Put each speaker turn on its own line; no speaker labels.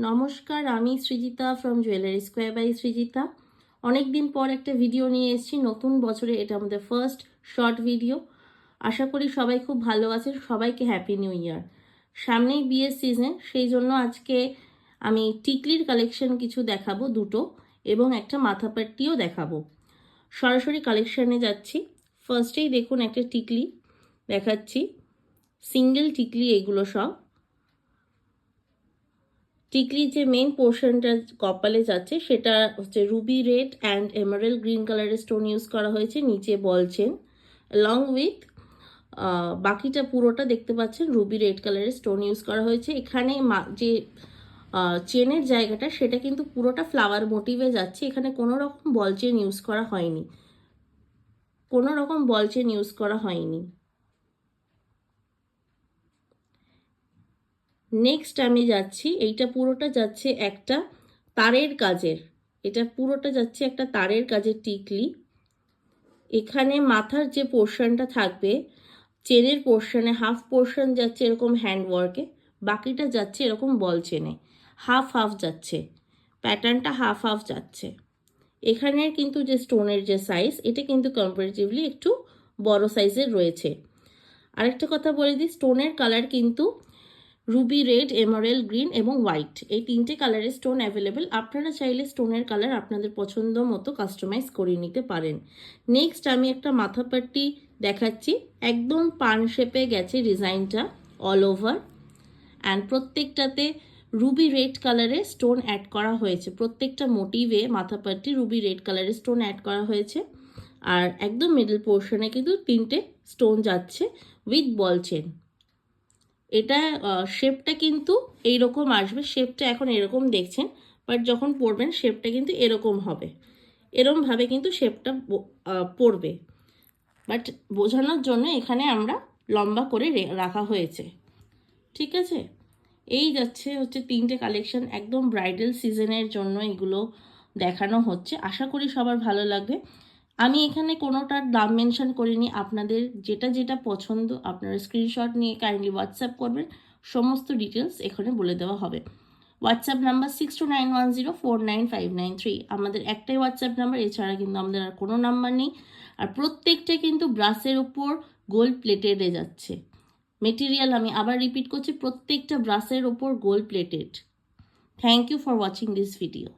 নমস্কার, আমি Srijita from jewellery square by Srijita. অনেক দিন পর একটা ভিডিও নিয়ে এসেছি নতুন বছরে। এটা আমাদের ফার্স্ট শর্ট ভিডিও। আশা করি সবাই খুব ভালো আছেন। সবাইকে হ্যাপি নিউ ইয়ার। সামনেই বিয়ের সিজন, সেই জন্য আজকে আমি টিকলির কালেকশন কিছু দেখাবো, দুটো, এবং একটা মাথাপাট্টিও দেখাবো। সরাসরি কালেকশানে যাচ্ছি। ফার্স্টেই দেখুন একটা টিকলি দেখাচ্ছি, সিঙ্গেল টিকলি এগুলো সব। টিকলির যে মেন পোর্শনটা কপালে যাচ্ছে সেটা হচ্ছে Ruby red and emerald green কালারের স্টোন ইউজ করা হয়েছে, নিচে বল চেন লং উইথ বাকিটা পুরোটা দেখতে পাচ্ছেন রুবি রেড কালারের স্টোন ইউজ করা হয়েছে। এখানে যে চেনের জায়গাটা সেটা কিন্তু পুরোটা ফ্লাওয়ার মোটিভে যাচ্ছে। এখানে কোনো রকম বল চেন ইউজ করা হয়নি, কোনো রকম বল চেন ইউজ করা হয়নি। নেক্সট আমি যাচ্ছি, এইটা পুরোটা যাচ্ছে একটা তারের কাজের, এটা পুরোটা যাচ্ছে একটা তারের কাজের টিকলি। এখানে মাথার যে পোর্শনটা থাকবে, চেনের পোর্শনে হাফ পোর্শন যাচ্ছে এরকম হ্যান্ডওয়ার্কে, বাকিটা যাচ্ছে এরকম বল চেনে, হাফ হাফ যাচ্ছে, প্যাটার্নটা হাফ হাফ যাচ্ছে। এখানের কিন্তু যে স্টোনের যে সাইজ, এটা কিন্তু কম্পারেটিভলি একটু বড় সাইজের রয়েছে। আরেকটা কথা বলে দিই, স্টোনের কালার কিন্তু রুবি রেড, এমারেল গ্রিন এবং হোয়াইট, এই তিনটে কালারের স্টোন অ্যাভেলেবেল। আপনারা চাইলে স্টোনের কালার আপনাদের পছন্দ মতো কাস্টমাইজ করে নিতে পারেন। নেক্সট আমি একটা মাথাপাট্টি দেখাচ্ছি, একদম পান শেপে গেছে ডিজাইনটা অল ওভার, অ্যান্ড প্রত্যেকটাতে রুবি রেড কালারের স্টোন অ্যাড করা হয়েছে। প্রত্যেকটা মোটিভে মাথাপাট্টি রুবি রেড কালারের স্টোন অ্যাড করা হয়েছে। আর একদম মিডল পোর্শনে কিন্তু তিনটে স্টোন যাচ্ছে উইথ বল চেন। এটা শেপটা কিন্তু এইরকম আসবে, শেপটা এখন এরকম দেখছেন, বাট যখন পরবেন শেপটা কিন্তু এরকম হবে, এরমভাবে কিন্তু শেপটা পড়বে। বাট বোঝানোর জন্য এখানে আমরা লম্বা করে রাখা হয়েছে, ঠিক আছে। এই হচ্ছে তিনটে কালেকশন, একদম ব্রাইডাল সিজনের জন্য এগুলো দেখানো হচ্ছে। আশা করি সবার ভালো লাগবে। আমি এখানে কোনোটার দাম মেনশন করিনি, আপনাদের যেটা যেটা পছন্দ আপনারা স্ক্রিনশট নিয়ে কাইন্ডলি হোয়াটসঅ্যাপ করবেন, সমস্ত ডিটেলস এখানে বলে দেওয়া হবে। হোয়াটসঅ্যাপ নাম্বার 6291049593, আমাদের একটাই হোয়াটসঅ্যাপ নাম্বার, এছাড়া কিন্তু আমাদের আর কোনো নাম্বার নেই। আর প্রত্যেকটা কিন্তু ব্রাসের উপর গোল্ড প্লেটেডে যাচ্ছে মেটেরিয়াল। আমি আবার রিপিট করছি, প্রত্যেকটা ব্রাসের ওপর gold plated. Thank you for watching this video.